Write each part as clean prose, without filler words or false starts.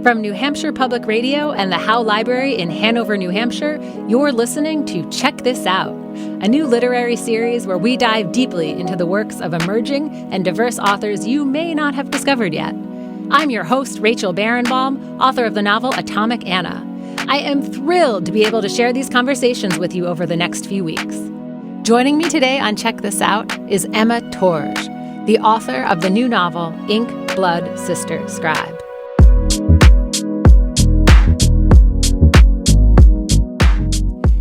From New Hampshire Public Radio and the Howe Library in Hanover, New Hampshire, you're listening to Check This Out, a new literary series where we dive deeply into the works of emerging and diverse authors you may not have discovered yet. I'm your host, Rachel Barenbaum, author of the novel Atomic Anna. I am thrilled to be able to share these conversations with you over the next few weeks. Joining me today on Check This Out is Emma Törzs, the author of the new novel Ink, Blood, Sister, Scribe.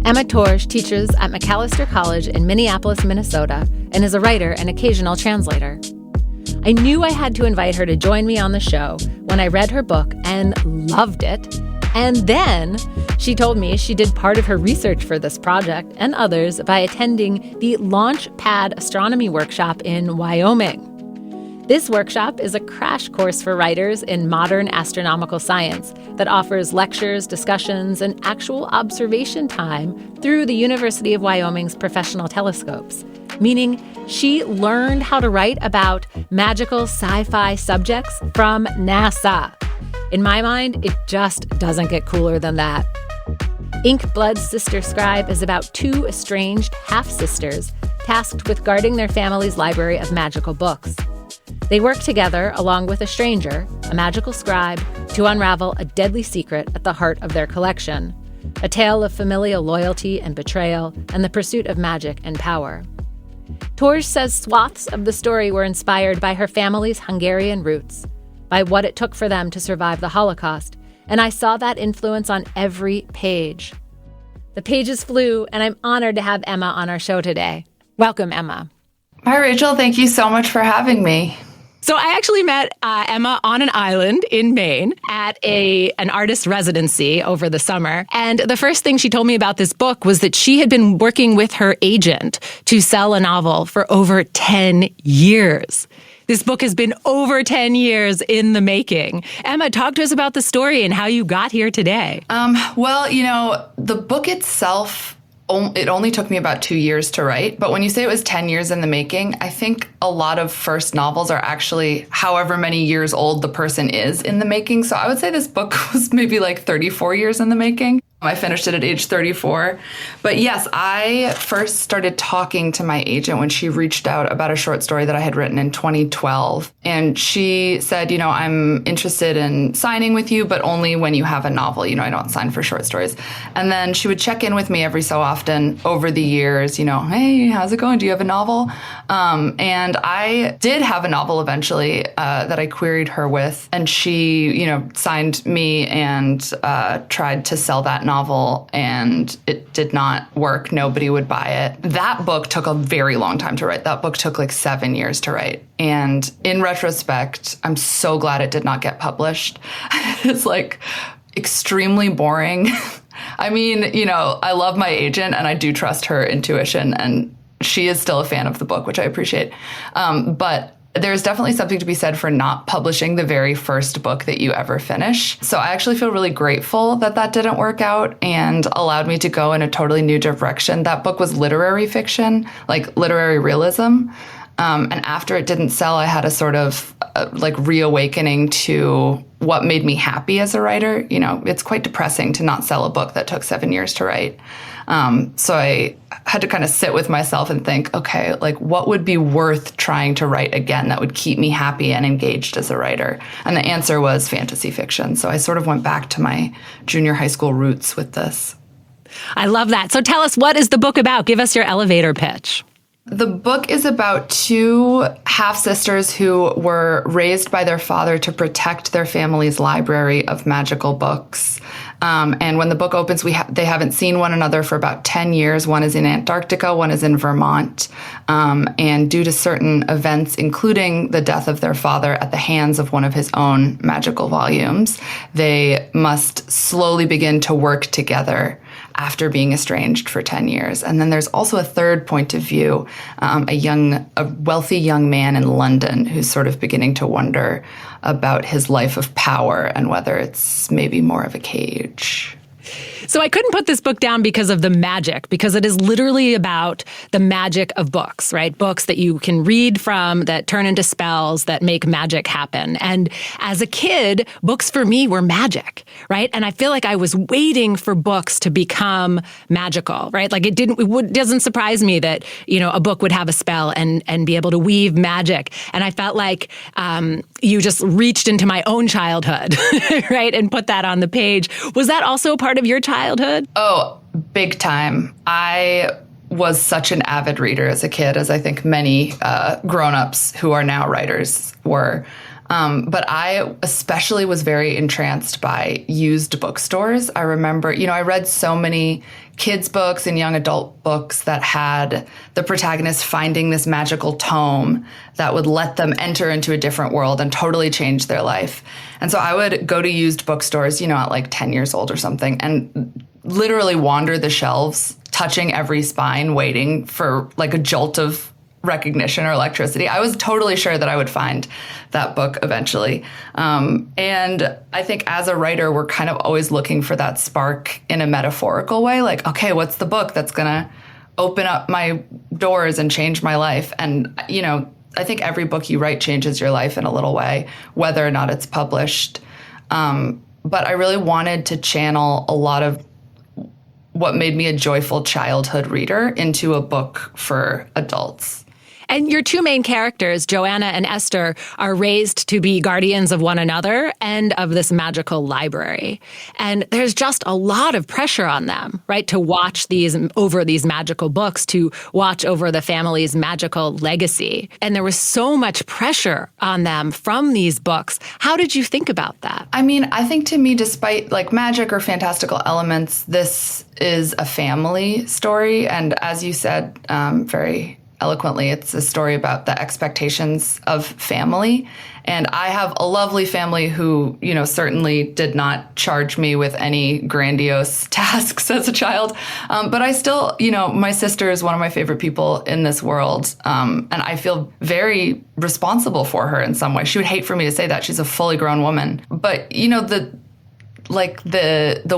Emma Törzs teaches at Macalester College in Minneapolis, Minnesota, and is a writer and occasional translator. I knew I had to invite her to join me on the show when I read her book and loved it. And then she told me she did part of her research for this project and others by attending the Launch Pad Astronomy Workshop in Wyoming. This workshop is a crash course for writers in modern astronomical science that offers lectures, discussions, and actual observation time through the University of Wyoming's professional telescopes, meaning she learned how to write about magical sci-fi subjects from NASA. In my mind, it just doesn't get cooler than that. Ink, Blood, Sister, Scribe is about two estranged half-sisters tasked with guarding their family's library of magical books. They work together along with a stranger, a magical scribe, to unravel a deadly secret at the heart of their collection, a tale of familial loyalty and betrayal and the pursuit of magic and power. Törzs says swaths of the story were inspired by her family's Hungarian roots, by what it took for them to survive the Holocaust, and I saw that influence on every page. The pages flew, and I'm honored to have Emma on our show today. Welcome, Emma. Hi, Rachel. Thank you so much for having me. So I actually met Emma on an island in Maine at an artist residency over the summer. And the first thing she told me about this book was that she had been working with her agent to sell a novel for over 10 years. This book has been over 10 years in the making. Emma, talk to us about the story and how you got here today. The book itself, it only took me about 2 years to write. But when you say it was 10 years in the making, I think a lot of first novels are actually however many years old the person is in the making. So I would say this book was maybe like 34 years in the making. I finished it at age 34. But yes, I first started talking to my agent when she reached out about a short story that I had written in 2012. And she said, I'm interested in signing with you, but only when you have a novel. I don't sign for short stories. And then she would check in with me every so often over the years, hey, how's it going? Do you have a novel? And I did have a novel eventually that I queried her with. And she, signed me and tried to sell that novel, and it did not work. Nobody would buy it. That book took a very long time to write. That book took like 7 years to write. And in retrospect, I'm so glad it did not get published. It's like extremely boring. I mean, I love my agent and I do trust her intuition, and she is still a fan of the book, which I appreciate. But there's definitely something to be said for not publishing the very first book that you ever finish. So I actually feel really grateful that that didn't work out and allowed me to go in a totally new direction. That book was literary fiction, like literary realism. And after it didn't sell, I had a sort of reawakening to what made me happy as a writer. It's quite depressing to not sell a book that took 7 years to write. So I had to kind of sit with myself and think, okay, what would be worth trying to write again that would keep me happy and engaged as a writer? And the answer was fantasy fiction. So I sort of went back to my junior high school roots with this. I love that. So tell us, what is the book about? Give us your elevator pitch. The book is about two half-sisters who were raised by their father to protect their family's library of magical books. And when the book opens, they haven't seen one another for about 10 years. One is in Antarctica, one is in Vermont. And due to certain events, including the death of their father at the hands of one of his own magical volumes, they must slowly begin to work together after being estranged for 10 years. And then there's also a third point of view, a wealthy young man in London who's sort of beginning to wonder about his life of power and whether it's maybe more of a cage. So I couldn't put this book down because of the magic, because it is literally about the magic of books, right? Books that you can read from, that turn into spells, that make magic happen. And as a kid, books for me were magic, right? And I feel like I was waiting for books to become magical, right? Like it doesn't surprise me that, a book would have a spell and be able to weave magic. And I felt like you just reached into my own childhood, right? And put that on the page. Was that also part of your childhood? Oh, big time. I was such an avid reader as a kid, as I think many grown-ups who are now writers were. But I especially was very entranced by used bookstores. I remember, I read so many kids' books and young adult books that had the protagonist finding this magical tome that would let them enter into a different world and totally change their life. And so I would go to used bookstores, at like 10 years old or something, and literally wander the shelves, touching every spine, waiting for like a jolt of recognition or electricity. I was totally sure that I would find that book eventually. And I think as a writer, we're kind of always looking for that spark in a metaphorical way. Like, okay, what's the book that's going to open up my doors and change my life? And, I think every book you write changes your life in a little way, whether or not it's published. But I really wanted to channel a lot of what made me a joyful childhood reader into a book for adults. And your two main characters, Joanna and Esther, are raised to be guardians of one another and of this magical library. And there's just a lot of pressure on them, right, to watch over these magical books, to watch over the family's magical legacy. And there was so much pressure on them from these books. How did you think about that? I mean, I think to me, despite like magic or fantastical elements, this is a family story. And as you said, very eloquently, it's a story about the expectations of family. And I have a lovely family who, certainly did not charge me with any grandiose tasks as a child. But I still, my sister is one of my favorite people in this world. And I feel very responsible for her in some way. She would hate for me to say that. She's a fully grown woman. But, the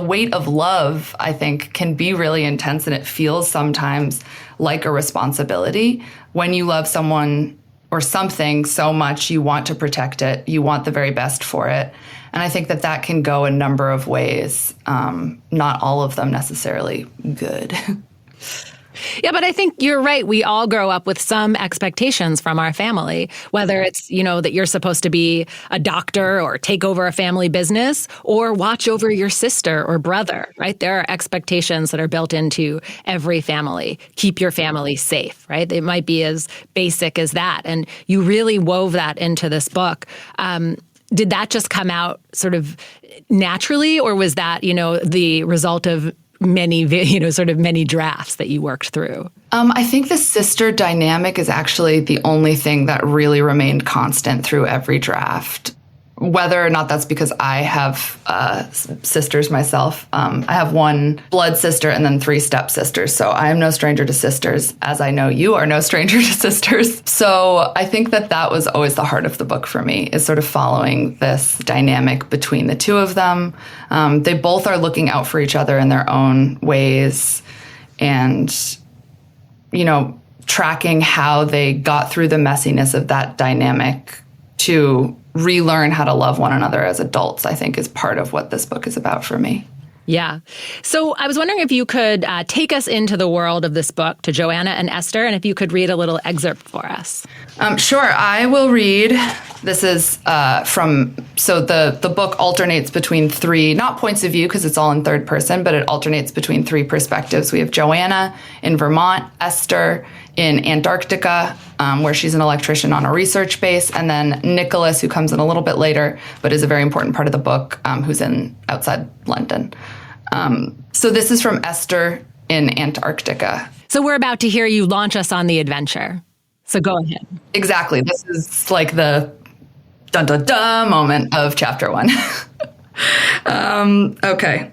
weight of love, I think, can be really intense, and it feels sometimes like a responsibility. When you love someone or something so much, you want to protect it. You want the very best for it. And I think that can go a number of ways, not all of them necessarily good. Yeah, but I think you're right. We all grow up with some expectations from our family, whether it's, that you're supposed to be a doctor or take over a family business or watch over your sister or brother, right? There are expectations that are built into every family. Keep your family safe, right? It might be as basic as that. And you really wove that into this book. Did that just come out sort of naturally, or was that, the result of many drafts that you worked through? I think the sister dynamic is actually the only thing that really remained constant through every draft. Whether or not that's because I have sisters myself. I have one blood sister and then 3 stepsisters. So I am no stranger to sisters, as I know you are no stranger to sisters. So I think that was always the heart of the book for me, is sort of following this dynamic between the two of them. They both are looking out for each other in their own ways, and, tracking how they got through the messiness of that dynamic to relearn how to love one another as adults, I think, is part of what this book is about for me. Yeah. So I was wondering if you could take us into the world of this book, to Joanna and Esther, and if you could read a little excerpt for us. Sure. I will read. This is the book alternates between 3, not points of view because it's all in third person, but it alternates between 3 perspectives. We have Joanna in Vermont, Esther in Antarctica, where she's an electrician on a research base, and then Nicholas, who comes in a little bit later, but is a very important part of the book, who's outside London. So this is from Esther in Antarctica. So we're about to hear you launch us on the adventure. So go ahead. Exactly. This is like the dun-dun-dun moment of chapter 1. Okay.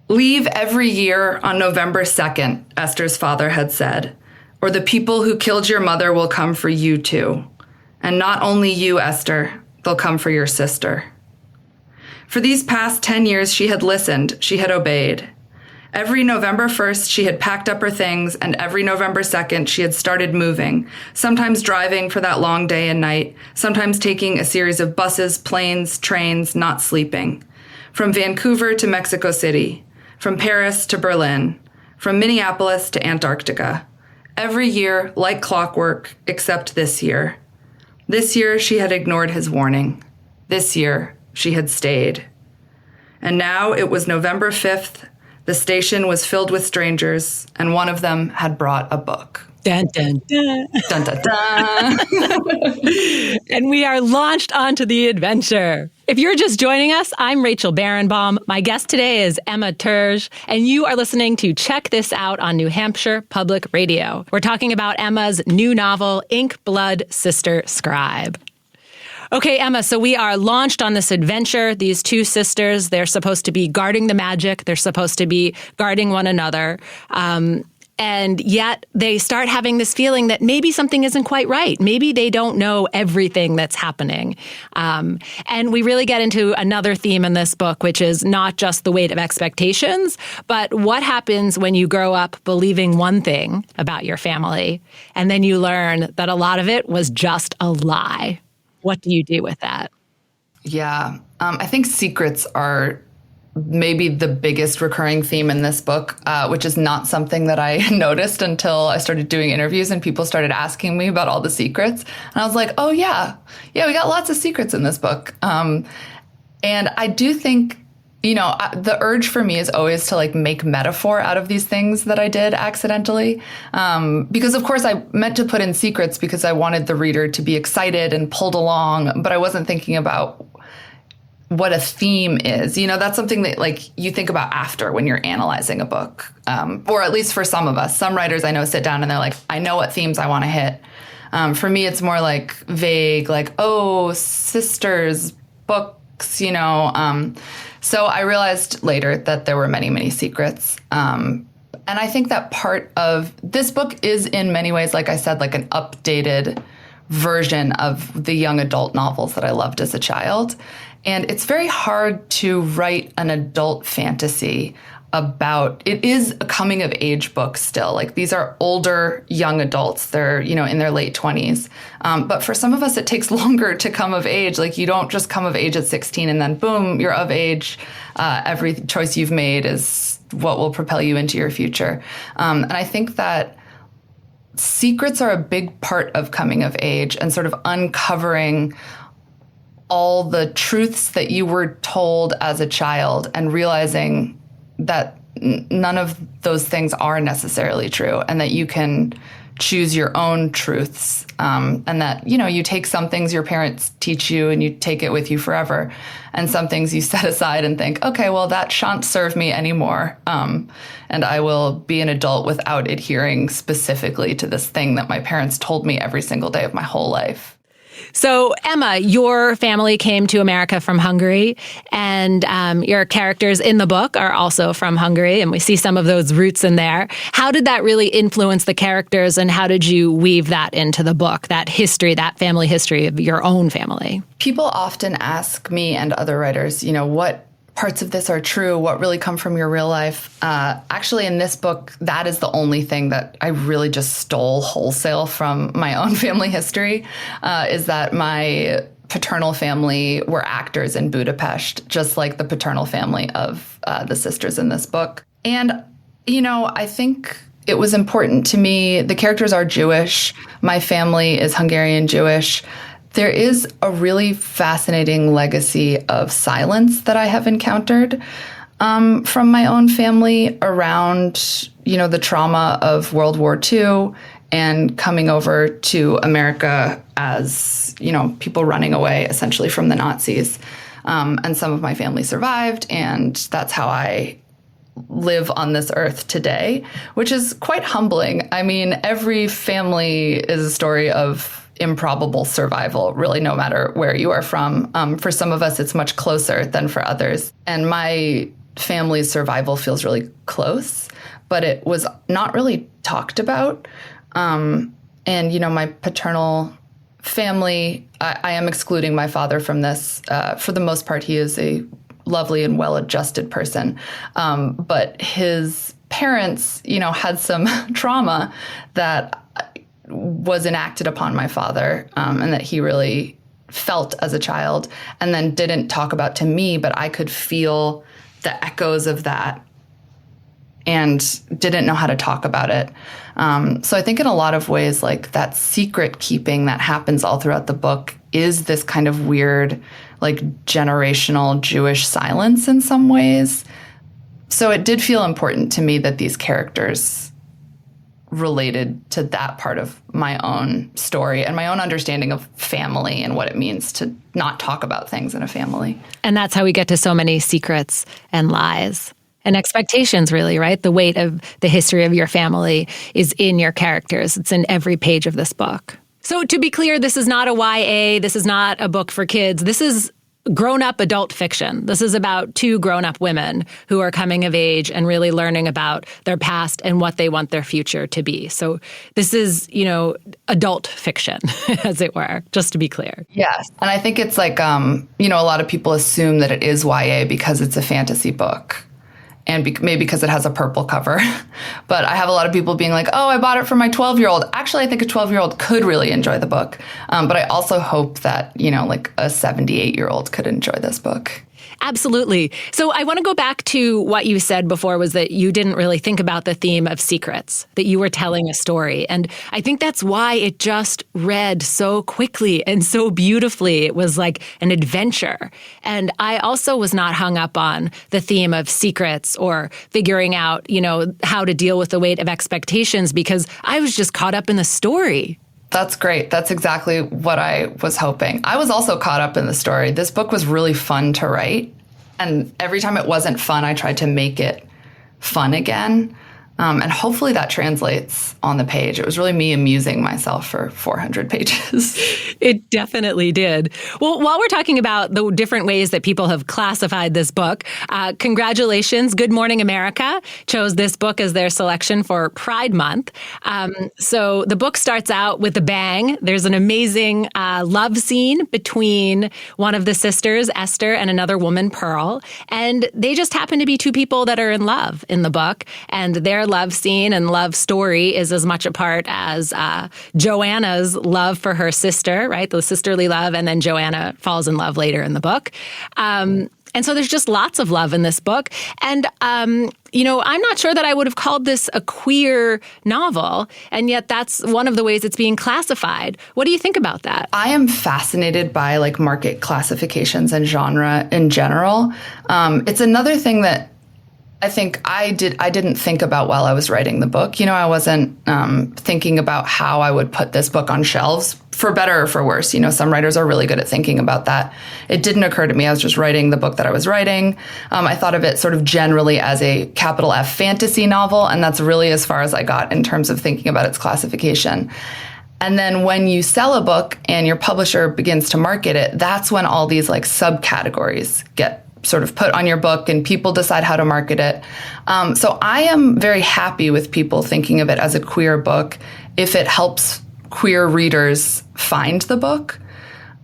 Leave every year on November 2nd, Esther's father had said, or the people who killed your mother will come for you too. And not only you, Esther, they'll come for your sister. For these past 10 years, she had listened, she had obeyed. Every November 1st, she had packed up her things, and every November 2nd, she had started moving, sometimes driving for that long day and night, sometimes taking a series of buses, planes, trains, not sleeping. From Vancouver to Mexico City, from Paris to Berlin, from Minneapolis to Antarctica. Every year, like clockwork, except this year. This year, she had ignored his warning. This year, she had stayed. And now it was November 5th. The station was filled with strangers, and one of them had brought a book. Dun, dun, dun. Dun, dun, dun. And we are launched onto the adventure. If you're just joining us, I'm Rachel Barenbaum. My guest today is Emma Törzs, and you are listening to Check This Out on New Hampshire Public Radio. We're talking about Emma's new novel, Ink, Blood, Sister, Scribe. Okay, Emma, so we are launched on this adventure. These two sisters, they're supposed to be guarding the magic. They're supposed to be guarding one another. And yet they start having this feeling that maybe something isn't quite right. Maybe they don't know everything that's happening. And we really get into another theme in this book, which is not just the weight of expectations, but what happens when you grow up believing one thing about your family, and then you learn that a lot of it was just a lie. What do you do with that? Yeah, I think secrets are maybe the biggest recurring theme in this book, which is not something that I noticed until I started doing interviews and people started asking me about all the secrets. And I was like, oh, yeah, we got lots of secrets in this book. And I do think, the urge for me is always to make metaphor out of these things that I did accidentally. Because, of course, I meant to put in secrets because I wanted the reader to be excited and pulled along, but I wasn't thinking about what a theme is. That's something that you think about after when you're analyzing a book, or at least for some of us. Some writers I know sit down and they're like, I know what themes I want to hit. For me, it's more vague, sisters, books, So I realized later that there were many, many secrets. And I think that part of this book is in many ways, like I said, an updated version of the young adult novels that I loved as a child. And it's very hard to write an adult fantasy about, it is a coming of age book still. These are older young adults. They're, in their late 20s. But for some of us, it takes longer to come of age. You don't just come of age at 16 and then boom, you're of age. Every choice you've made is what will propel you into your future. And I think that secrets are a big part of coming of age and sort of uncovering all the truths that you were told as a child and realizing that none of those things are necessarily true and that you can choose your own truths, and that, you take some things your parents teach you and you take it with you forever, and some things you set aside and think, okay, well, that shan't serve me anymore, and I will be an adult without adhering specifically to this thing that my parents told me every single day of my whole life. So, Emma, your family came to America from Hungary, and your characters in the book are also from Hungary, and we see some of those roots in there. How did that really influence the characters, and how did you weave that into the book, that history, that family history of your own family? People often ask me and other writers, what parts of this are true, what really come from your real life. Actually, in this book, that is the only thing that I really just stole wholesale from my own family history, is that my paternal family were actors in Budapest, just like the paternal family of the sisters in this book. And, I think it was important to me. The characters are Jewish. My family is Hungarian Jewish. There is a really fascinating legacy of silence that I have encountered from my own family around, the trauma of World War II and coming over to America as, people running away essentially from the Nazis. And some of my family survived, and that's how I live on this earth today, which is quite humbling. I mean, every family is a story of improbable survival, really, no matter where you are from. For some of us, it's much closer than for others. And my family's survival feels really close, but it was not really talked about. And, my paternal family, I am excluding my father from this. For the most part, he is a lovely and well-adjusted person. But his parents, had some trauma that was enacted upon my father, and that he really felt as a child, and then didn't talk about to me, but I could feel the echoes of that and didn't know how to talk about it. So I think in a lot of ways, like that secret keeping that happens all throughout the book is this kind of weird, like generational Jewish silence in some ways. So it did feel important to me that these characters related to that part of my own story and my own understanding of family and what it means to not talk about things in a family. And that's how we get to so many secrets and lies and expectations, really, right? The weight of the history of your family is in your characters. It's in every page of this book. So to be clear, this is not a YA. This is not a book for kids. This is grown-up adult fiction. This is about two grown-up women who are coming of age and really learning about their past and what they want their future to be. So this is, adult fiction, as it were, just to be clear. Yes. And I think it's like, a lot of people assume that it is YA because it's a fantasy book. And maybe because it has a purple cover. But I have a lot of people being like, oh, I bought it for my 12-year-old. Actually, I think a 12-year-old could really enjoy the book. But I also hope that, like a 78-year-old could enjoy this book. Absolutely. So I want to go back to what you said before, was that you didn't really think about the theme of secrets, that you were telling a story. And I think that's why it just read so quickly and so beautifully. It was like an adventure. And I also was not hung up on the theme of secrets or figuring out, how to deal with the weight of expectations, because I was just caught up in the story. That's great. That's exactly what I was hoping. I was also caught up in the story. This book was really fun to write. And every time it wasn't fun, I tried to make it fun again. And hopefully that translates on the page. It was really me amusing myself for 400 pages. It definitely did. Well, while we're talking about the different ways that people have classified this book, congratulations. Good Morning America chose this book as their selection for Pride Month. So the book starts out with a bang. There's an amazing love scene between one of the sisters, Esther, and another woman, Pearl. And they just happen to be two people that are in love in the book. And their love scene and love story is as much a part as Joanna's love for her sister, right? The sisterly love, and then Joanna falls in love later in the book. And so there's just lots of love in this book. And, I'm not sure that I would have called this a queer novel, and yet that's one of the ways it's being classified. What do you think about that? I am fascinated by market classifications and genre in general. It's another thing that I think I didn't think about while I was writing the book. I wasn't thinking about how I would put this book on shelves, for better or for worse. Some writers are really good at thinking about that. It didn't occur to me. I was just writing the book that I was writing. I thought of it sort of generally as a capital F fantasy novel, and that's really as far as I got in terms of thinking about its classification. And then when you sell a book and your publisher begins to market it, that's when all these subcategories get sort of put on your book and people decide how to market it. So I am very happy with people thinking of it as a queer book if it helps queer readers find the book.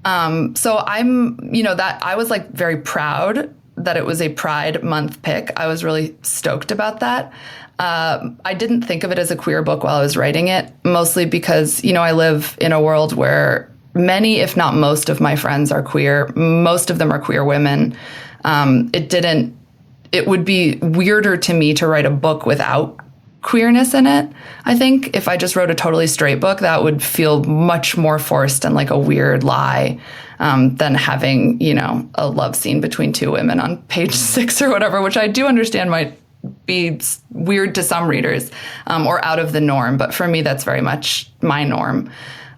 So I'm, that I was very proud that it was a Pride Month pick. I was really stoked about that. I didn't think of it as a queer book while I was writing it, mostly because, I live in a world where many, if not most of my friends are queer. Most of them are queer women. It would be weirder to me to write a book without queerness in it. I think if I just wrote a totally straight book, that would feel much more forced and like a weird lie than having, a love scene between two women on page 6 or whatever, which I do understand might be weird to some readers or out of the norm. But for me, that's very much my norm.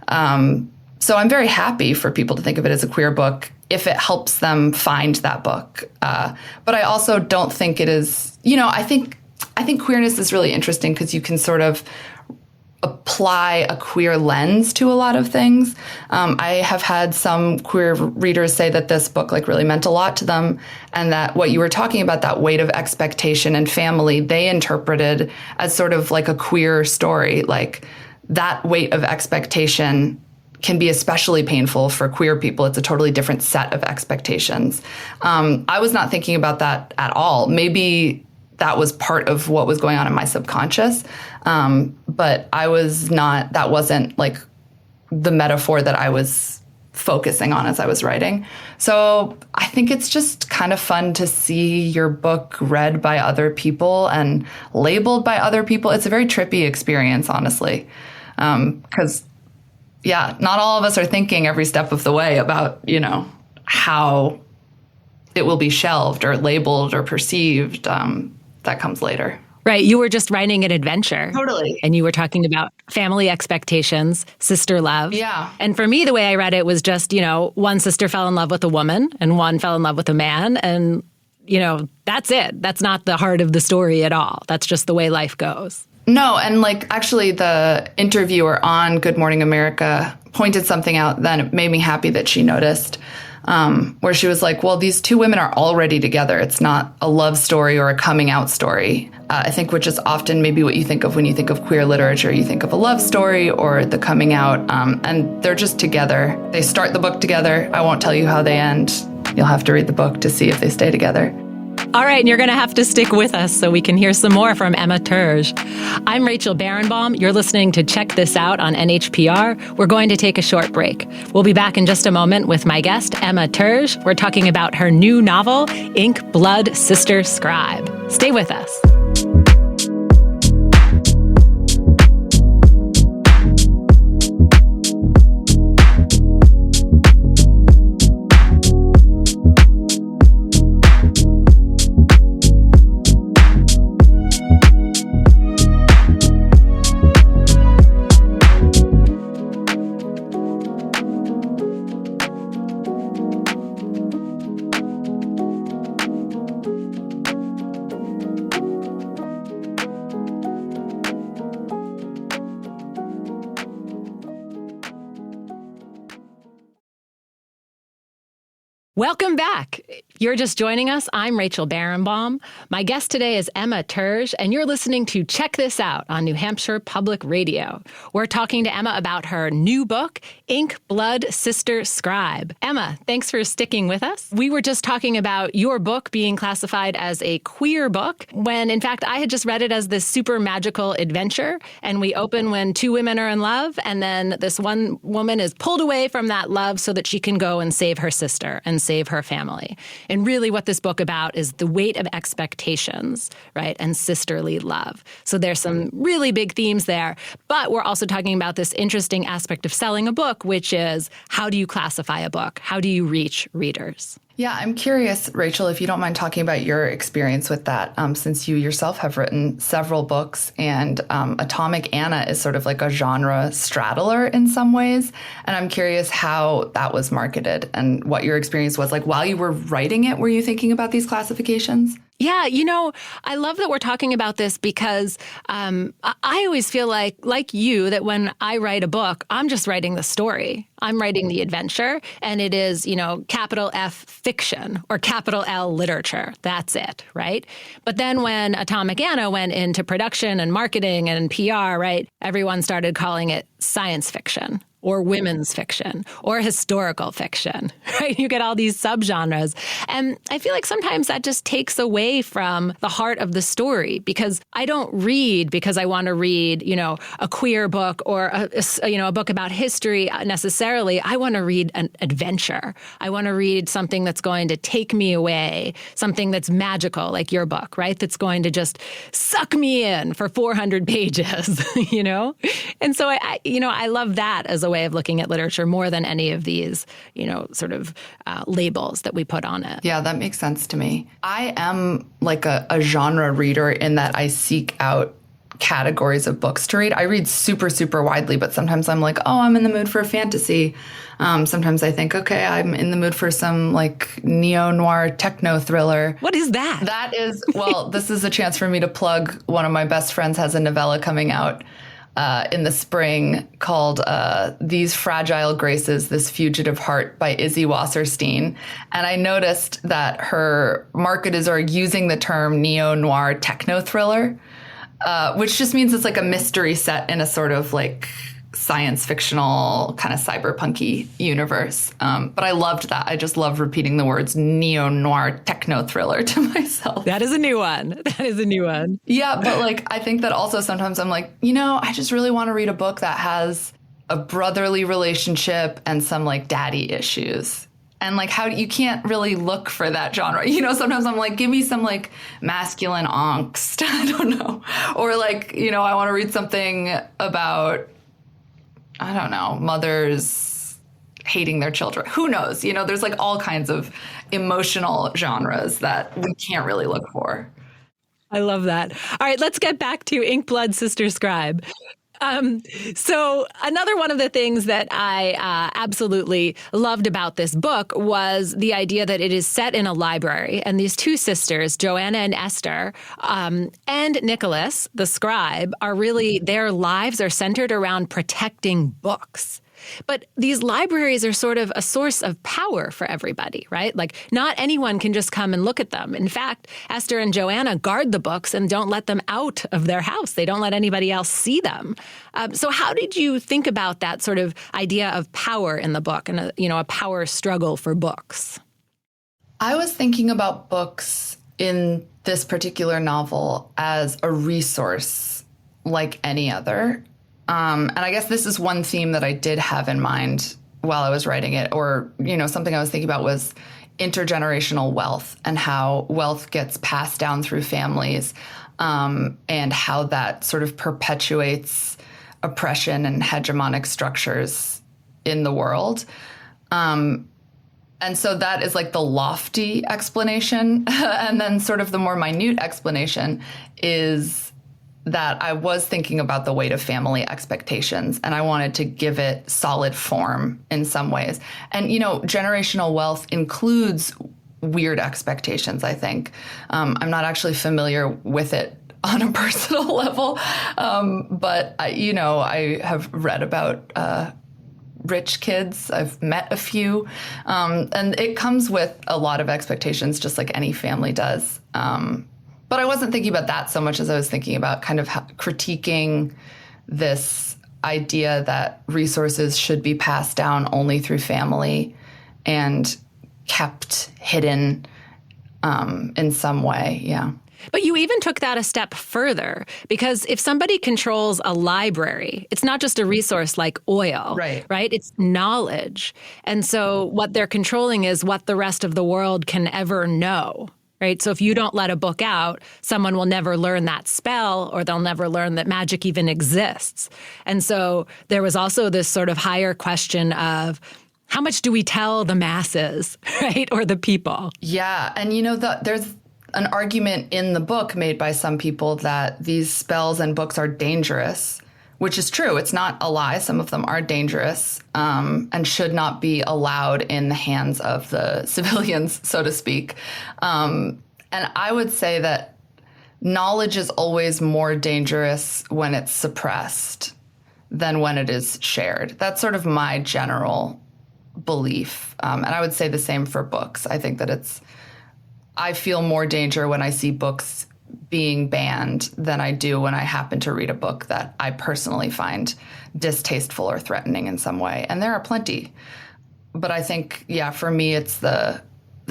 So I'm very happy for people to think of it as a queer book if it helps them find that book. But I also don't think it is, I think queerness is really interesting because you can sort of apply a queer lens to a lot of things. I have had some queer readers say that this book really meant a lot to them, and that what you were talking about, that weight of expectation and family, they interpreted as sort of like a queer story. Like that weight of expectation can be especially painful for queer people. It's a totally different set of expectations. I was not thinking about that at all. Maybe that was part of what was going on in my subconscious. But that wasn't like the metaphor that I was focusing on as I was writing. So I think it's just kind of fun to see your book read by other people and labeled by other people. It's a very trippy experience, honestly. Because, not all of us are thinking every step of the way about, how it will be shelved or labeled or perceived. That comes later. Right. You were just writing an adventure. Totally. And you were talking about family expectations, sister love. Yeah. And for me, the way I read it was just, one sister fell in love with a woman and one fell in love with a man. And, that's it. That's not the heart of the story at all. That's just the way life goes. No. And actually the interviewer on Good Morning America pointed something out then. It made me happy that she noticed. Where she was like, well, these two women are already together. It's not a love story or a coming out story. I think which is often maybe what you think of when you think of queer literature. You think of a love story or the coming out, and they're just together. They start the book together. I won't tell you how they end. You'll have to read the book to see if they stay together. All right, and you're going to have to stick with us so we can hear some more from Emma Törzs. I'm Rachel Barenbaum. You're listening to Check This Out on NHPR. We're going to take a short break. We'll be back in just a moment with my guest, Emma Törzs. We're talking about her new novel, Ink, Blood, Sister, Scribe. Stay with us. Welcome back. You're just joining us. I'm Rachel Barenbaum. My guest today is Emma Törzs, and you're listening to Check This Out on New Hampshire Public Radio. We're talking to Emma about her new book, Ink, Blood, Sister, Scribe. Emma, thanks for sticking with us. We were just talking about your book being classified as a queer book, when in fact I had just read it as this super magical adventure, and we open when two women are in love, and then this one woman is pulled away from that love so that she can go and save her sister and save her family. And really what this book about is the weight of expectations, right, and sisterly love. So there's some really big themes there. But we're also talking about this interesting aspect of selling a book, which is how do you classify a book? How do you reach readers? Yeah, I'm curious, Rachel, if you don't mind talking about your experience with that, since you yourself have written several books, and Atomic Anna is sort of like a genre straddler in some ways. And I'm curious how that was marketed and what your experience was like while you were writing it. Were you thinking about these classifications? Yeah, I love that we're talking about this because I always feel like you, that when I write a book, I'm just writing the story. I'm writing the adventure, and it is, capital F fiction or capital L literature. That's it, right? But then when Atomic Anna went into production and marketing and PR, right, everyone started calling it science fiction, or women's fiction, or historical fiction, right? You get all these subgenres. And I feel like sometimes that just takes away from the heart of the story, because I don't read because I want to read, a queer book or a book about history necessarily. I want to read an adventure. I want to read something that's going to take me away, something that's magical, like your book, right? That's going to just suck me in for 400 pages, And so I love that as a way of looking at literature more than any of these, labels that we put on it. Yeah, that makes sense to me. I am like a genre reader in that I seek out categories of books to read. I read super, super widely, but sometimes I'm like, oh, I'm in the mood for a fantasy. Sometimes I think, okay, I'm in the mood for some neo-noir techno thriller. What is that? That is, this is a chance for me to plug one of my best friends has a novella coming out in the spring called These Fragile Graces, This Fugitive Heart by Izzy Wasserstein. And I noticed that her marketers are using the term neo-noir techno thriller, which just means it's like a mystery set in a sort of science fictional kind of cyberpunky universe. But I loved that. I just love repeating the words neo-noir techno thriller to myself. That is a new one. Yeah, but like I think that also sometimes I'm like, I just really want to read a book that has a brotherly relationship and some like daddy issues. And like you can't really look for that genre. Sometimes I'm like, give me some like masculine angst. I don't know. Or like, I want to read something about, I don't know, mothers hating their children. Who knows? There's like all kinds of emotional genres that we can't really look for. I love that. All right, let's get back to Ink Blood Sister Scribe. So another one of the things that I absolutely loved about this book was the idea that it is set in a library. And these two sisters, Joanna and Esther, and Nicholas, the scribe, are really, their lives are centered around protecting books. But these libraries are sort of a source of power for everybody, right? Like not anyone can just come and look at them. In fact, Esther and Joanna guard the books and don't let them out of their house. They don't let anybody else see them. So how did you think about that sort of idea of power in the book and a power struggle for books? I was thinking about books in this particular novel as a resource like any other. And I guess this is one theme that I did have in mind while I was writing it, or, something I was thinking about was intergenerational wealth and how wealth gets passed down through families, and how that sort of perpetuates oppression and hegemonic structures in the world. And so that is like the lofty explanation. And then sort of the more minute explanation is that I was thinking about the weight of family expectations, and I wanted to give it solid form in some ways. And, generational wealth includes weird expectations, I think. I'm not actually familiar with it on a personal level, but, I have read about rich kids. I've met a few, and it comes with a lot of expectations, just like any family does. But I wasn't thinking about that so much as I was thinking about kind of critiquing this idea that resources should be passed down only through family and kept hidden in some way. Yeah. But you even took that a step further, because if somebody controls a library, it's not just a resource like oil, right? It's knowledge. And so what they're controlling is what the rest of the world can ever know. Right. So if you don't let a book out, someone will never learn that spell, or they'll never learn that magic even exists. And so there was also this sort of higher question of how much do we tell the masses, right, or the people? Yeah. And, there's an argument in the book made by some people that these spells and books are dangerous, which is true. It's not a lie. Some of them are dangerous, and should not be allowed in the hands of the civilians, so to speak. And I would say that knowledge is always more dangerous when it's suppressed than when it is shared. That's sort of my general belief. And I would say the same for books. I think that I feel more danger when I see books being banned than I do when I happen to read a book that I personally find distasteful or threatening in some way. And there are plenty. But I think, for me, it's the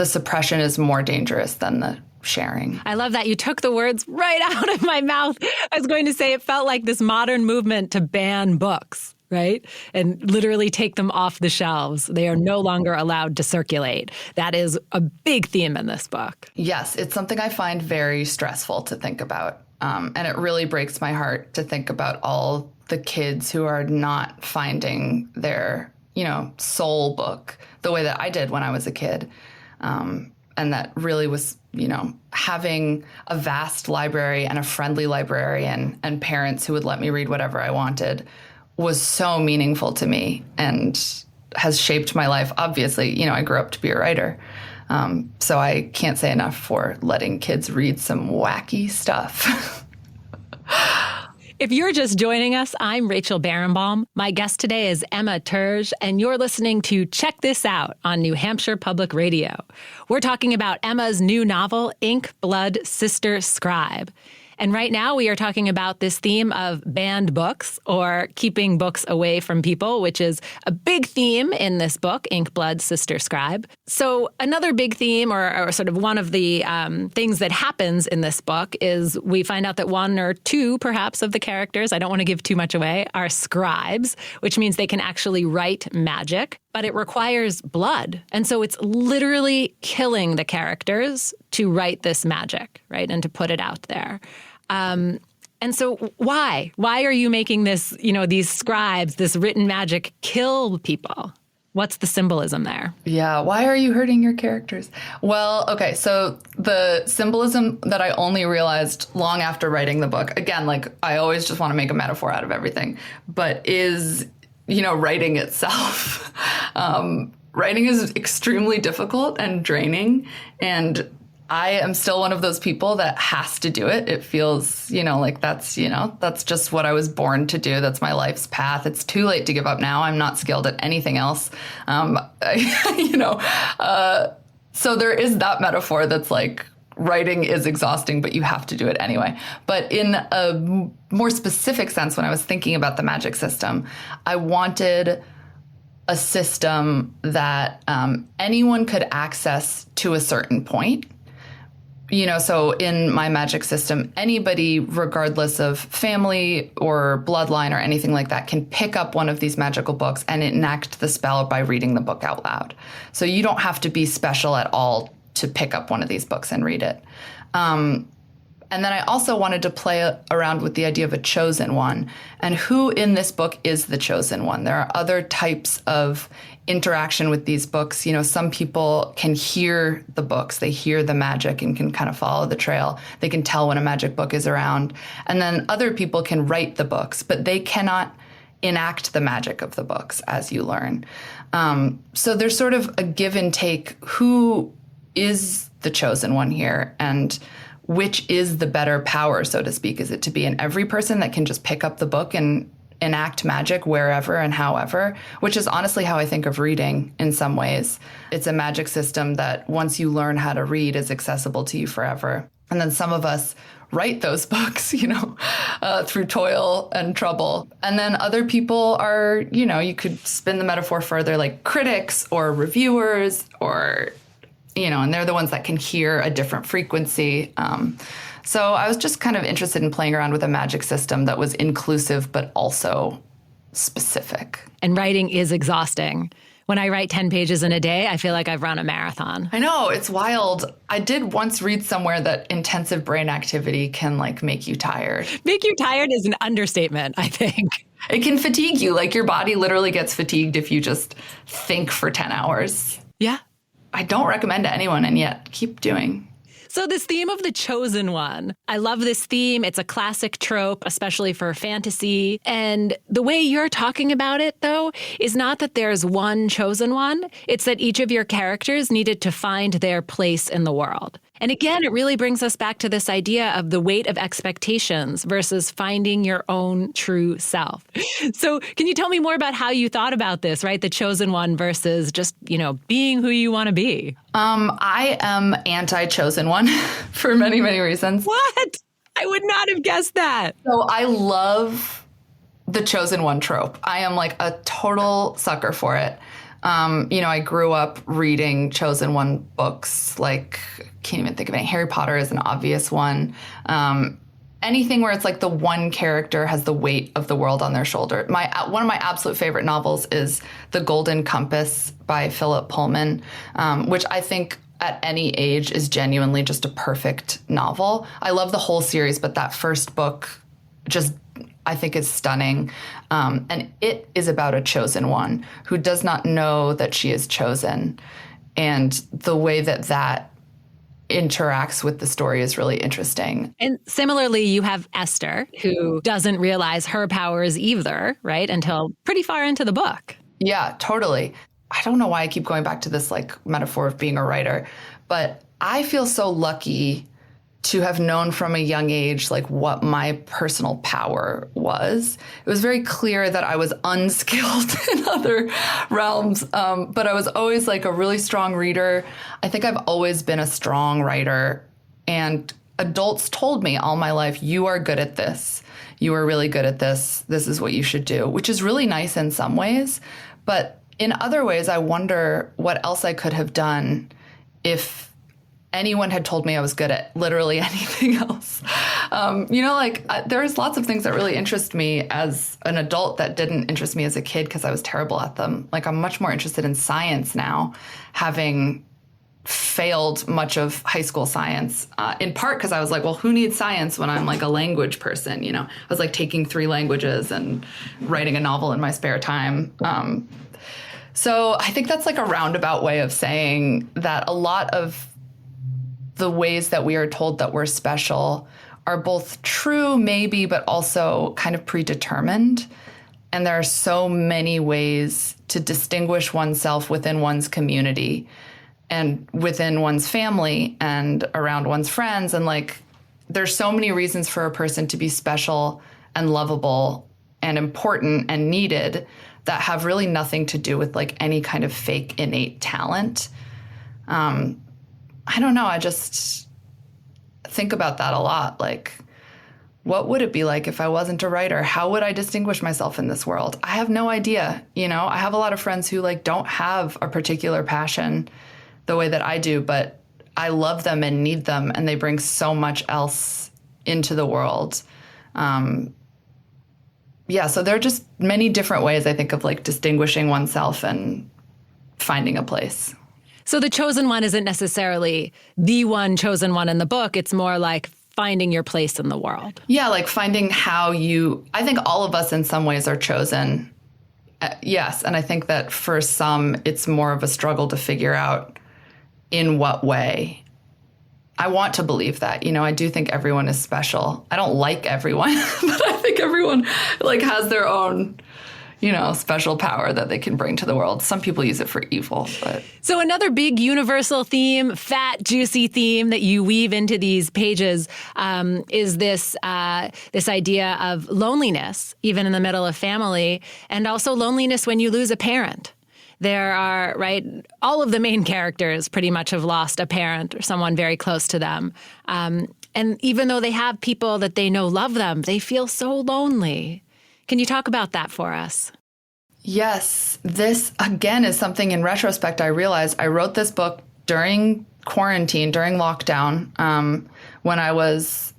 suppression is more dangerous than the sharing. I love that. You took the words right out of my mouth. I was going to say it felt like this modern movement to ban books, right? And literally take them off the shelves. They are no longer allowed to circulate. That is a big theme in this book. Yes, it's something I find very stressful to think about. And it really breaks my heart to think about all the kids who are not finding their, soul book the way that I did when I was a kid. And that really was, having a vast library and a friendly librarian and parents who would let me read whatever I wanted was so meaningful to me and has shaped my life. Obviously, I grew up to be a writer. So I can't say enough for letting kids read some wacky stuff. If you're just joining us, I'm Rachel Barenbaum. My guest today is Emma Törzs, and you're listening to Check This Out on New Hampshire Public Radio. We're talking about Emma's new novel, Ink Blood Sister Scribe. And right now we are talking about this theme of banned books or keeping books away from people, which is a big theme in this book, Ink, Blood, Sister, Scribe. So another big theme or sort of one of the things that happens in this book is we find out that one or two perhaps of the characters, I don't want to give too much away, are scribes, which means they can actually write magic, but it requires blood. And so it's literally killing the characters to write this magic, right? And to put it out there. And so why? Why are you making this, these scribes, this written magic kill people? What's the symbolism there? Yeah, why are you hurting your characters? Well, okay, so the symbolism that I only realized long after writing the book, again, like I always just want to make a metaphor out of everything, but is, writing itself. Writing is extremely difficult and draining, and I am still one of those people that has to do it. It feels, like that's just what I was born to do. That's my life's path. It's too late to give up now. I'm not skilled at anything else. So there is that metaphor that's like writing is exhausting, but you have to do it anyway. But in a more specific sense, when I was thinking about the magic system, I wanted a system that anyone could access to a certain point. So in my magic system, anybody, regardless of family or bloodline or anything like that, can pick up one of these magical books and enact the spell by reading the book out loud. So you don't have to be special at all to pick up one of these books and read it. And then I also wanted to play around with the idea of a chosen one and who in this book is the chosen one. There are other types of interaction with these books. Some people can hear the books. They hear the magic and can kind of follow the trail. They can tell when a magic book is around. And then other people can write the books, but they cannot enact the magic of the books as you learn. So there's sort of a give and take. Who is the chosen one here? And which is the better power, so to speak? Is it to be in every person that can just pick up the book and enact magic wherever and however, which is honestly how I think of reading in some ways. It's a magic system that once you learn how to read is accessible to you forever. And then some of us write those books, through toil and trouble. And then other people are, you could spin the metaphor further, like critics or reviewers or and they're the ones that can hear a different frequency. So I was just kind of interested in playing around with a magic system that was inclusive, but also specific. And writing is exhausting. When I write 10 pages in a day, I feel like I've run a marathon. I know, it's wild. I did once read somewhere that intensive brain activity can make you tired. Make you tired is an understatement, I think. It can fatigue you. Like your body literally gets fatigued if you just think for 10 hours. Yeah. I don't recommend to anyone, and yet keep doing. So this theme of the chosen one, I love this theme. It's a classic trope, especially for fantasy. And the way you're talking about it, though, is not that there's one chosen one. It's that each of your characters needed to find their place in the world. And again, it really brings us back to this idea of the weight of expectations versus finding your own true self. So can you tell me more about how you thought about this, right? The chosen one versus just, being who you want to be. I am anti-chosen one for many, many reasons. What? I would not have guessed that. So I love the chosen one trope. I am like a total sucker for it. I grew up reading chosen one books, can't even think of any. Harry Potter is an obvious one. Anything where it's like the one character has the weight of the world on their shoulder. One of my absolute favorite novels is The Golden Compass by Philip Pullman, which I think at any age is genuinely just a perfect novel. I love the whole series, but that first book just I think is stunning. And it is about a chosen one who does not know that she is chosen. And the way that interacts with the story is really interesting. And similarly, you have Esther, who doesn't realize her powers either, right? Until pretty far into the book. Yeah, totally. I don't know why I keep going back to this metaphor of being a writer, but I feel so lucky to have known from a young age, what my personal power was. It was very clear that I was unskilled in other realms, but I was always a really strong reader. I think I've always been a strong writer. And adults told me all my life, you are good at this. You are really good at this. This is what you should do, which is really nice in some ways. But in other ways, I wonder what else I could have done if anyone had told me I was good at literally anything else. There's lots of things that really interest me as an adult that didn't interest me as a kid because I was terrible at them. Like, I'm much more interested in science now, having failed much of high school science, in part because I was like, well, who needs science when I'm like a language person? I was like taking 3 languages and writing a novel in my spare time. So I think that's like a roundabout way of saying that a lot of the ways that we are told that we're special are both true, maybe, but also kind of predetermined. And there are so many ways to distinguish oneself within one's community and within one's family and around one's friends. And like, there's so many reasons for a person to be special and lovable and important and needed that have really nothing to do with like any kind of fake innate talent. I don't know. I just think about that a lot. Like, what would it be like if I wasn't a writer? How would I distinguish myself in this world? I have no idea. I have a lot of friends who like don't have a particular passion the way that I do, but I love them and need them, and they bring so much else into the world. So there are just many different ways, I think, of like distinguishing oneself and finding a place. So the chosen one isn't necessarily the one chosen one in the book. It's more like finding your place in the world. Yeah, like finding I think all of us in some ways are chosen. Yes. And I think that for some, it's more of a struggle to figure out in what way. I want to believe that. I do think everyone is special. I don't like everyone, but I think everyone like has their own special power that they can bring to the world. Some people use it for evil, but... So another big universal theme, fat, juicy theme that you weave into these pages is this idea of loneliness, even in the middle of family, and also loneliness when you lose a parent. There are, all of the main characters pretty much have lost a parent or someone very close to them. And even though they have people that they know love them, they feel so lonely. Can you talk about that for us? Yes. This, again, is something in retrospect I realized. I wrote this book during quarantine, during lockdown, when I was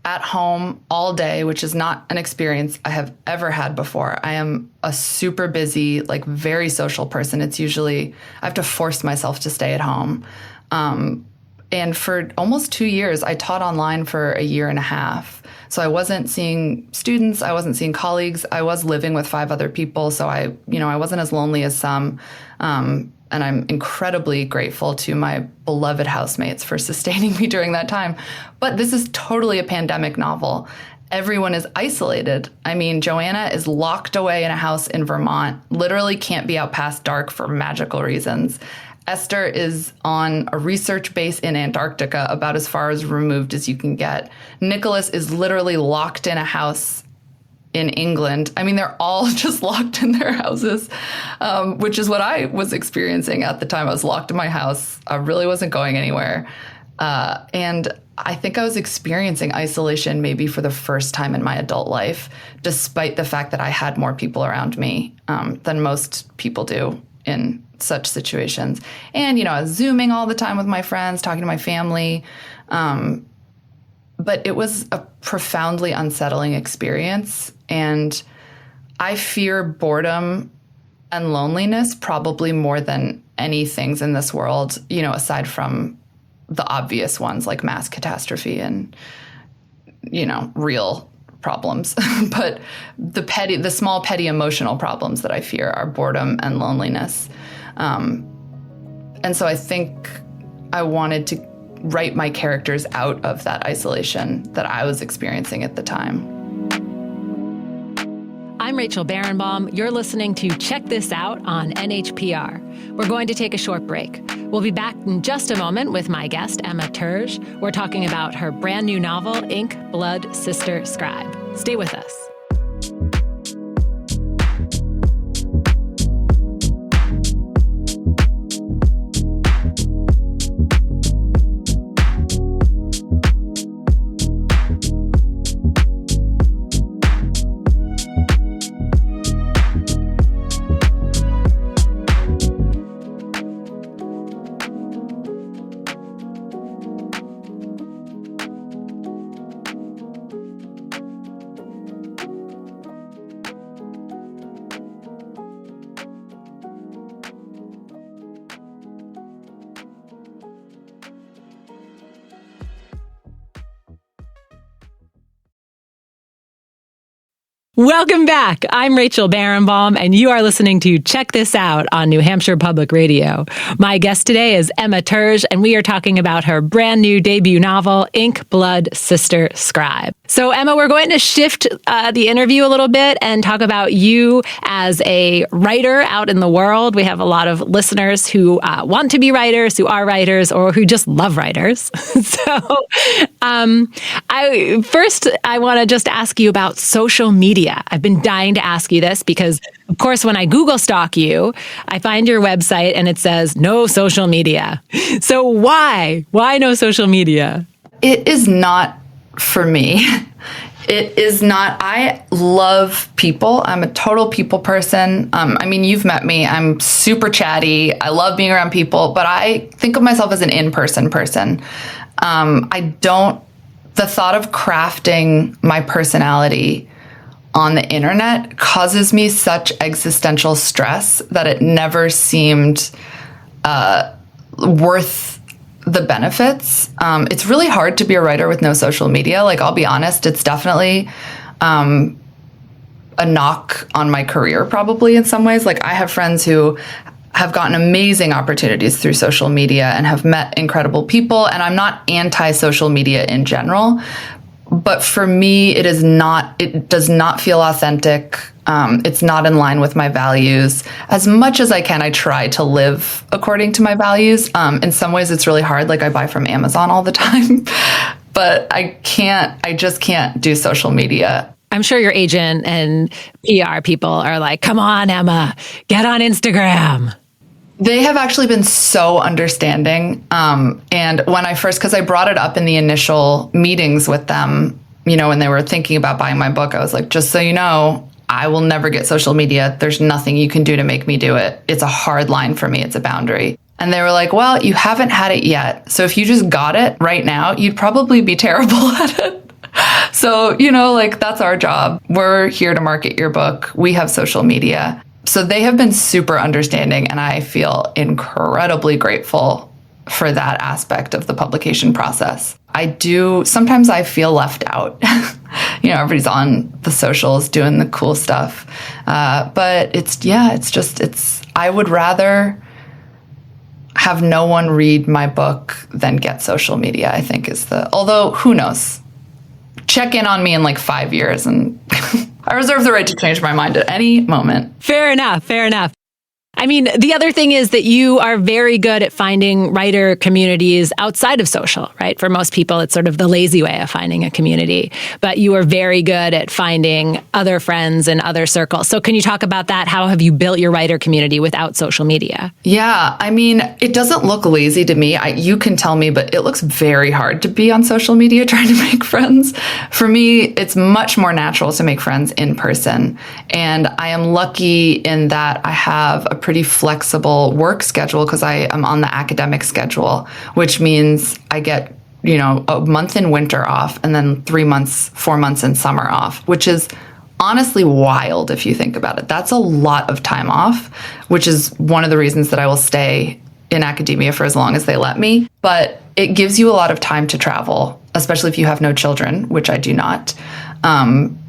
at home all day, which is not an experience I have ever had before. I am a super busy, like very social person. It's usually, I have to force myself to stay at home. And for almost 2 years, I taught online for a year and a half. So I wasn't seeing students. I wasn't seeing colleagues. I was living with 5 other people. So I wasn't as lonely as some. And I'm incredibly grateful to my beloved housemates for sustaining me during that time. But this is totally a pandemic novel. Everyone is isolated. I mean, Joanna is locked away in a house in Vermont, literally can't be out past dark for magical reasons. Esther is on a research base in Antarctica, about as far as removed as you can get. Nicholas is literally locked in a house in England. I mean, they're all just locked in their houses, which is what I was experiencing at the time. I was locked in my house. I really wasn't going anywhere. And I think I was experiencing isolation maybe for the first time in my adult life, despite the fact that I had more people around me than most people do in such situations. And, I was Zooming all the time with my friends, talking to my family. But it was a profoundly unsettling experience. And I fear boredom and loneliness probably more than any things in this world, aside from the obvious ones like mass catastrophe and, real problems. But the small, petty emotional problems that I fear are boredom and loneliness. And so I think I wanted to write my characters out of that isolation that I was experiencing at the time. I'm Rachel Barenbaum. You're listening to Check This Out on NHPR. We're going to take a short break. We'll be back in just a moment with my guest, Emma Törzs. We're talking about her brand new novel, Ink, Blood, Sister, Scribe. Stay with us. Welcome back. I'm Rachel Barenbaum, and you are listening to Check This Out on New Hampshire Public Radio. My guest today is Emma Törzs, and we are talking about her brand new debut novel, Ink, Blood, Sister, Scribe. So, Emma, we're going to shift the interview a little bit and talk about you as a writer out in the world. We have a lot of listeners who want to be writers, who are writers, or who just love writers. So, I want to just ask you about social media. I've been dying to ask you this because, of course, when I Google stalk you, I find your website and it says no social media. So why? Why no social media? It is not for me. It is not. I love people. I'm a total people person. You've met me. I'm super chatty. I love being around people, but I think of myself as an in-person person. The thought of crafting my personality on the internet causes me such existential stress that it never seemed worth the benefits. It's really hard to be a writer with no social media. Like, I'll be honest, it's definitely a knock on my career, probably in some ways. Like, I have friends who have gotten amazing opportunities through social media and have met incredible people. And I'm not anti-social media in general. But for me, it does not feel authentic. It's not in line with my values. As much as I can, I try to live according to my values. In some ways, it's really hard. Like, I buy from Amazon all the time, but I just can't do social media. I'm sure your agent and PR people are like, come on, Emma, get on Instagram. They have actually been so understanding. And when because I brought it up in the initial meetings with them, when they were thinking about buying my book, I was like, just so you know, I will never get social media. There's nothing you can do to make me do it. It's a hard line for me. It's a boundary. And they were like, well, you haven't had it yet. So if you just got it right now, you'd probably be terrible at it. So, that's our job. We're here to market your book. We have social media. So they have been super understanding, and I feel incredibly grateful for that aspect of the publication process. Sometimes I feel left out. Everybody's on the socials doing the cool stuff. But I would rather have no one read my book than get social media, I think although who knows? Check in on me in like 5 years and I reserve the right to change my mind at any moment. Fair enough. I mean, the other thing is that you are very good at finding writer communities outside of social, right? For most people, it's sort of the lazy way of finding a community, but you are very good at finding other friends and other circles. So can you talk about that? How have you built your writer community without social media? Yeah, it doesn't look lazy to me. You can tell me, but it looks very hard to be on social media trying to make friends. For me, it's much more natural to make friends in person. And I am lucky in that I have a pretty flexible work schedule because I am on the academic schedule, which means I get, a month in winter off and then 4 months in summer off, which is honestly wild if you think about it. That's a lot of time off, which is one of the reasons that I will stay in academia for as long as they let me. But it gives you a lot of time to travel, especially if you have no children, which I do not.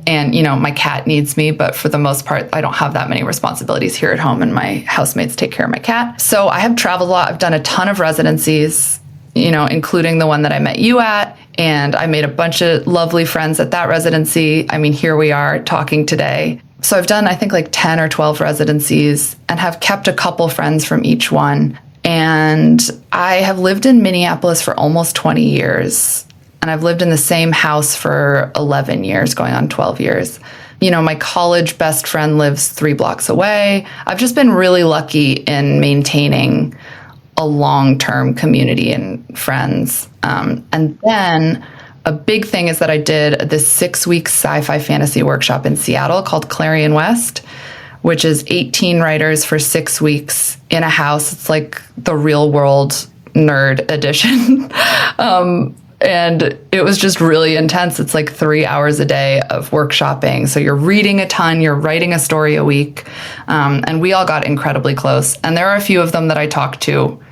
And, my cat needs me, but for the most part, I don't have that many responsibilities here at home and my housemates take care of my cat. So I have traveled a lot. I've done a ton of residencies, including the one that I met you at. And I made a bunch of lovely friends at that residency. Here we are talking today. So I've done, I think, like 10 or 12 residencies and have kept a couple friends from each one. And I have lived in Minneapolis for almost 20 years. And I've lived in the same house for 11 years, going on 12 years. My college best friend lives 3 blocks away. I've just been really lucky in maintaining a long-term community and friends. And then a big thing is that I did this 6-week sci-fi fantasy workshop in Seattle called Clarion West, which is 18 writers for 6 weeks in a house. It's like the real world nerd edition. And it was just really intense. It's like 3 hours a day of workshopping. So you're reading a ton, you're writing a story a week. And we all got incredibly close. And there are a few of them that I talk to,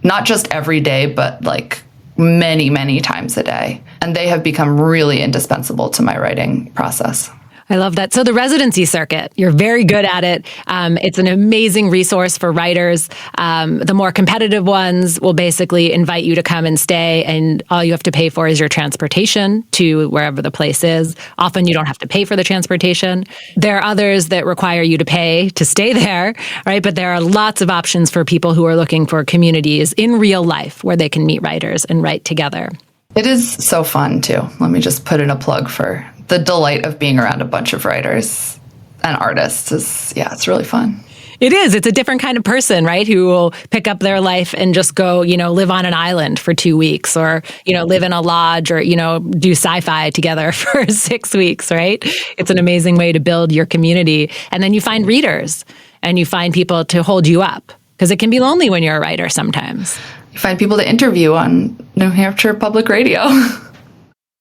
not just every day, but like many, many times a day. And they have become really indispensable to my writing process. I love that. So the residency circuit, you're very good at it. It's an amazing resource for writers. The more competitive ones will basically invite you to come and stay, and all you have to pay for is your transportation to wherever the place is. Often you don't have to pay for the transportation. There are others that require you to pay to stay there, right? But there are lots of options for people who are looking for communities in real life where they can meet writers and write together. It is so fun, too. Let me just put in a plug for the delight of being around a bunch of writers and artists. It's really fun. It is. It's a different kind of person, right? Who will pick up their life and just go, live on an island for 2 weeks, or, live in a lodge, or, do sci-fi together for 6 weeks, right? It's an amazing way to build your community. And then you find readers and you find people to hold you up, because it can be lonely when you're a writer sometimes. You find people to interview on New Hampshire Public Radio.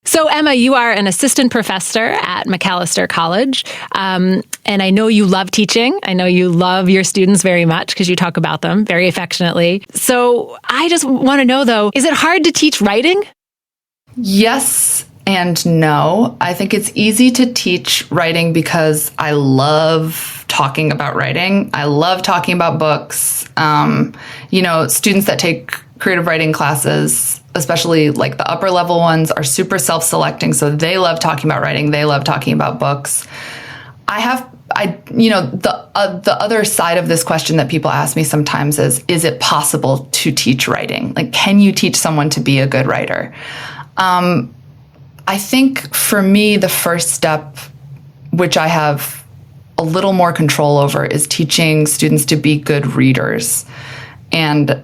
So, Emma, you are an assistant professor at Macalester College, and I know you love teaching. I know you love your students very much because you talk about them very affectionately. So I just want to know, though, is it hard to teach writing? Yes and no. I think it's easy to teach writing because I love talking about writing. I love talking about books. Students that take creative writing classes, especially like the upper level ones, are super self-selecting. So they love talking about writing. They love talking about books. The other side of this question that people ask me sometimes is it possible to teach writing? Like, can you teach someone to be a good writer? I think for me, the first step, which I have a little more control over, is teaching students to be good readers and,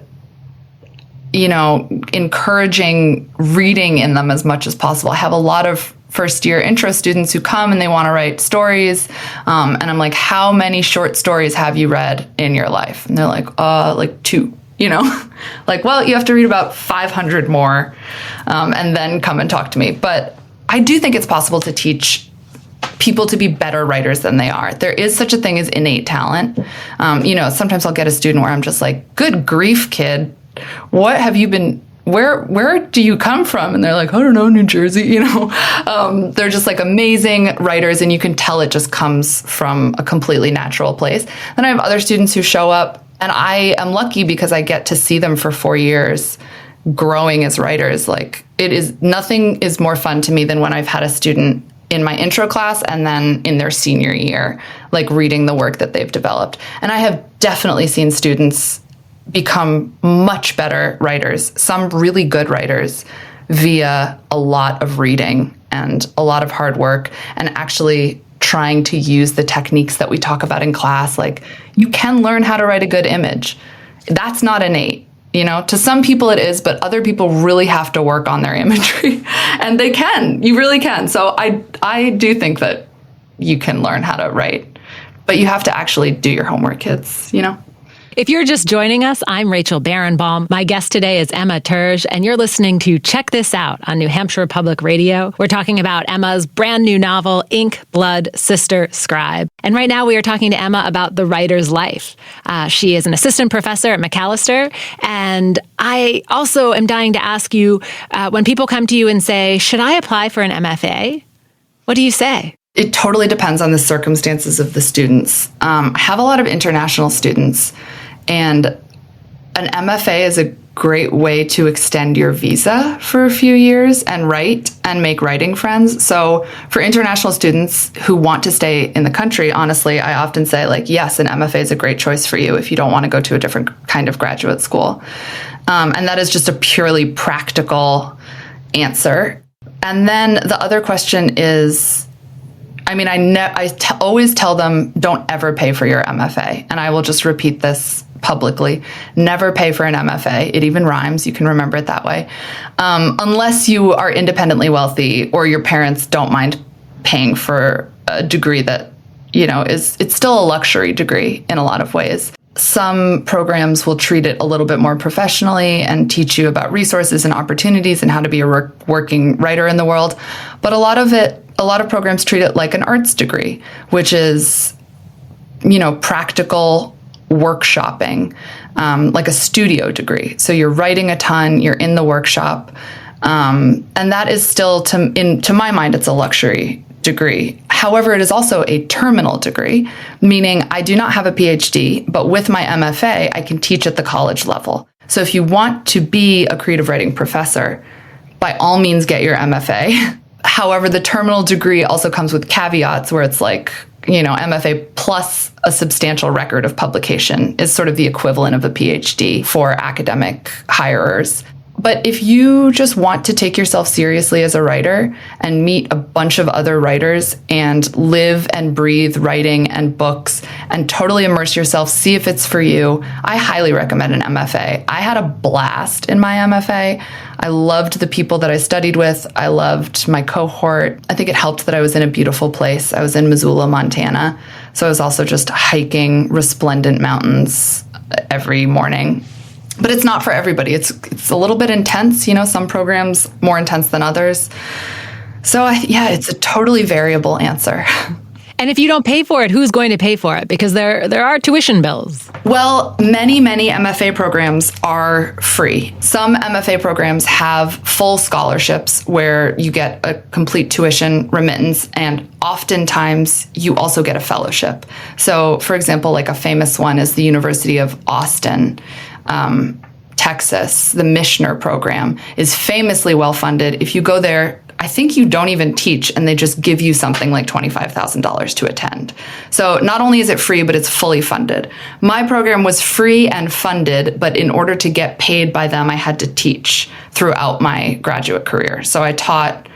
encouraging reading in them as much as possible. I have a lot of first-year intro students who come and they want to write stories. And I'm like, how many short stories have you read in your life? And they're like 2. Like, well, you have to read about 500 more and then come and talk to me. But I do think it's possible to teach people to be better writers than they are. There is such a thing as innate talent. Sometimes I'll get a student where I'm just like, good grief, kid, what have you been, where do you come from? And they're like, I don't know, New Jersey, They're just like amazing writers, and you can tell it just comes from a completely natural place. Then I have other students who show up, and I am lucky because I get to see them for 4 years growing as writers. Like, nothing is more fun to me than when I've had a student in my intro class and then in their senior year, like reading the work that they've developed. And I have definitely seen students become much better writers, some really good writers, via a lot of reading and a lot of hard work, and actually trying to use the techniques that we talk about in class. Like, you can learn how to write a good image. That's not innate. To some people it is, but other people really have to work on their imagery, and they can. You really can. So I do think that you can learn how to write, but you have to actually do your homework, kids, If you're just joining us, I'm Rachel Barenbaum. My guest today is Emma Törzs, and you're listening to Check This Out on New Hampshire Public Radio. We're talking about Emma's brand new novel, Ink, Blood, Sister, Scribe. And right now we are talking to Emma about the writer's life. She is an assistant professor at Macalester, and I also am dying to ask you, when people come to you and say, should I apply for an MFA? What do you say? It totally depends on the circumstances of the students. I have a lot of international students, and an MFA is a great way to extend your visa for a few years and write and make writing friends. So for international students who want to stay in the country, honestly, I often say, like, yes, an MFA is a great choice for you if you don't want to go to a different kind of graduate school. And that is just a purely practical answer. And then the other question is, I always tell them, don't ever pay for your MFA. And I will just repeat this publicly. Never pay for an MFA. It even rhymes. You can remember it that way. Unless you are independently wealthy or your parents don't mind paying for a degree that, it's still a luxury degree in a lot of ways. Some programs will treat it a little bit more professionally and teach you about resources and opportunities and how to be a working writer in the world. But a lot of programs treat it like an arts degree, which is, practical workshopping, like a studio degree. So you're writing a ton, you're in the workshop, And that is still, to my mind, it's a luxury degree. However, it is also a terminal degree, meaning I do not have a PhD, but with my MFA, I can teach at the college level. So if you want to be a creative writing professor, by all means, get your MFA. However, the terminal degree also comes with caveats where it's like, MFA plus a substantial record of publication is sort of the equivalent of a PhD for academic hirers. But if you just want to take yourself seriously as a writer and meet a bunch of other writers and live and breathe writing and books and totally immerse yourself, see if it's for you, I highly recommend an MFA. I had a blast in my MFA. I loved the people that I studied with. I loved my cohort. I think it helped that I was in a beautiful place. I was in Missoula, Montana. So I was also just hiking resplendent mountains every morning. But it's not for everybody. It's a little bit intense, some programs more intense than others. So it's a totally variable answer. And if you don't pay for it, who's going to pay for it? Because there are tuition bills. Well, many MFA programs are free. Some MFA programs have full scholarships where you get a complete tuition remittance, and oftentimes you also get a fellowship. So, for example, like a famous one is the University of Austin, Texas. The Mishner program is famously well-funded. If you go there, I think you don't even teach, and they just give you something like $25,000 to attend. So not only is it free, but it's fully funded. My program was free and funded, but in order to get paid by them, I had to teach throughout my graduate career. So I taught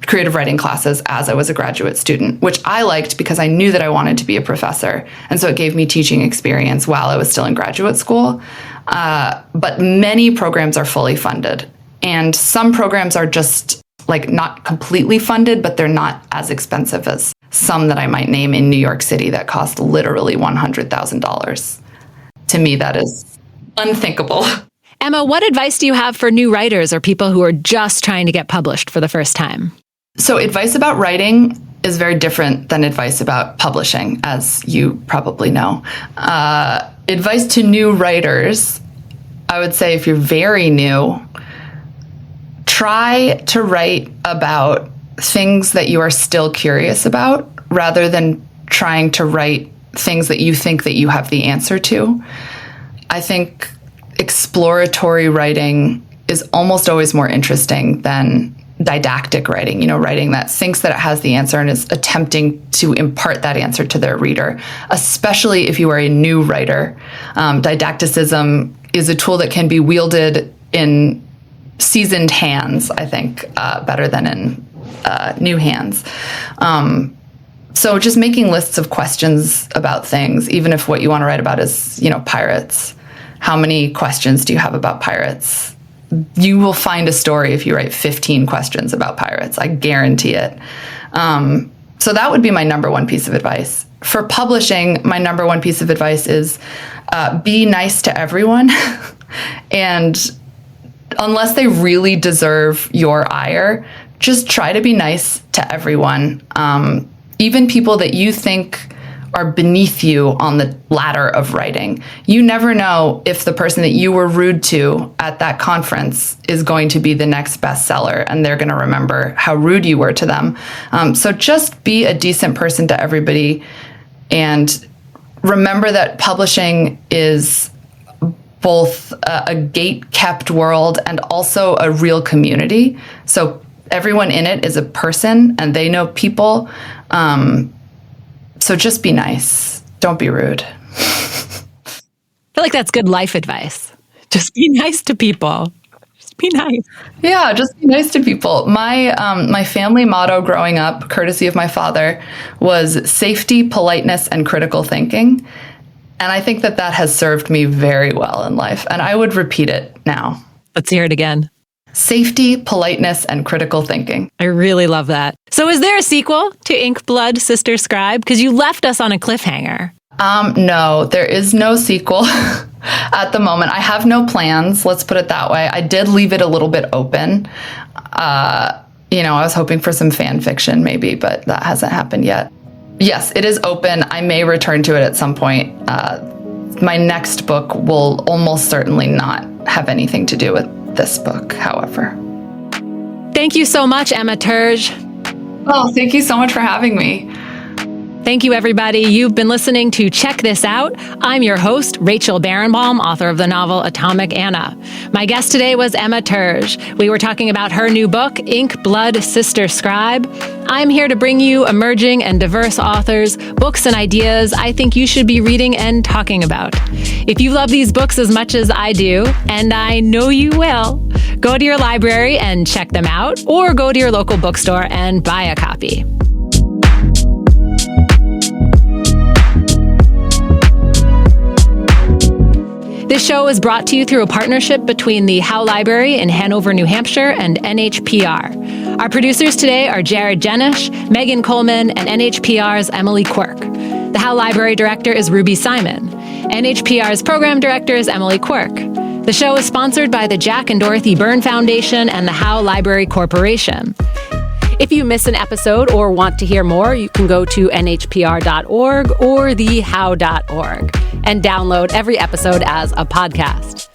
creative writing classes as I was a graduate student, which I liked because I knew that I wanted to be a professor. And so it gave me teaching experience while I was still in graduate school. But many programs are fully funded. And some programs are just like not completely funded, but they're not as expensive as some that I might name in New York City that cost literally $100,000. To me, that is unthinkable. Emma, what advice do you have for new writers or people who are just trying to get published for the first time? So advice about writing is very different than advice about publishing, as you probably know. Advice to new writers, I would say if you're very new, try to write about things that you are still curious about rather than trying to write things that you think that you have the answer to. I think exploratory writing is almost always more interesting than didactic writing, writing that thinks that it has the answer and is attempting to impart that answer to their reader, especially if you are a new writer. Didacticism is a tool that can be wielded in seasoned hands, I think, better than in new hands. So just making lists of questions about things, even if what you want to write about is, pirates. How many questions do you have about pirates? You will find a story if you write 15 questions about pirates. I guarantee it. So that would be my number one piece of advice. For publishing, my number one piece of advice is be nice to everyone. And unless they really deserve your ire, just try to be nice to everyone. Even people that you think are beneath you on the ladder of writing. You never know if the person that you were rude to at that conference is going to be the next bestseller, and they're going to remember how rude you were to them. So just be a decent person to everybody, and remember that publishing is both a gate-kept world and also a real community. So everyone in it is a person, and they know people. So just be nice. Don't be rude. I feel like that's good life advice. Just be nice to people. Just be nice. Yeah, just be nice to people. My family motto growing up, courtesy of my father, was safety, politeness, and critical thinking. And I think that has served me very well in life. And I would repeat it now. Let's hear it again. Safety, politeness, and critical thinking. I really love that. So is there a sequel to Ink Blood, Sister Scribe? Because you left us on a cliffhanger. No, there is no sequel at the moment. I have no plans. Let's put it that way. I did leave it a little bit open. I was hoping for some fan fiction maybe, but that hasn't happened yet. Yes, it is open. I may return to it at some point. My next book will almost certainly not have anything to do with this book, however. Thank you so much, Emma Törzs. Oh, thank you so much for having me. Thank you, everybody. You've been listening to Check This Out. I'm your host, Rachel Barenbaum, author of the novel Atomic Anna. My guest today was Emma Törzs. We were talking about her new book, Ink, Blood, Sister, Scribe. I'm here to bring you emerging and diverse authors, books and ideas I think you should be reading and talking about. If you love these books as much as I do, and I know you will, go to your library and check them out, or go to your local bookstore and buy a copy. This show is brought to you through a partnership between the Howe Library in Hanover, New Hampshire, and NHPR. Our producers today are Jared Jenish, Megan Coleman, and NHPR's Emily Quirk. The Howe Library Director is Ruby Simon. NHPR's Program Director is Emily Quirk. The show is sponsored by the Jack and Dorothy Byrne Foundation and the Howe Library Corporation. If you miss an episode or want to hear more, you can go to nhpr.org or thehow.org and download every episode as a podcast.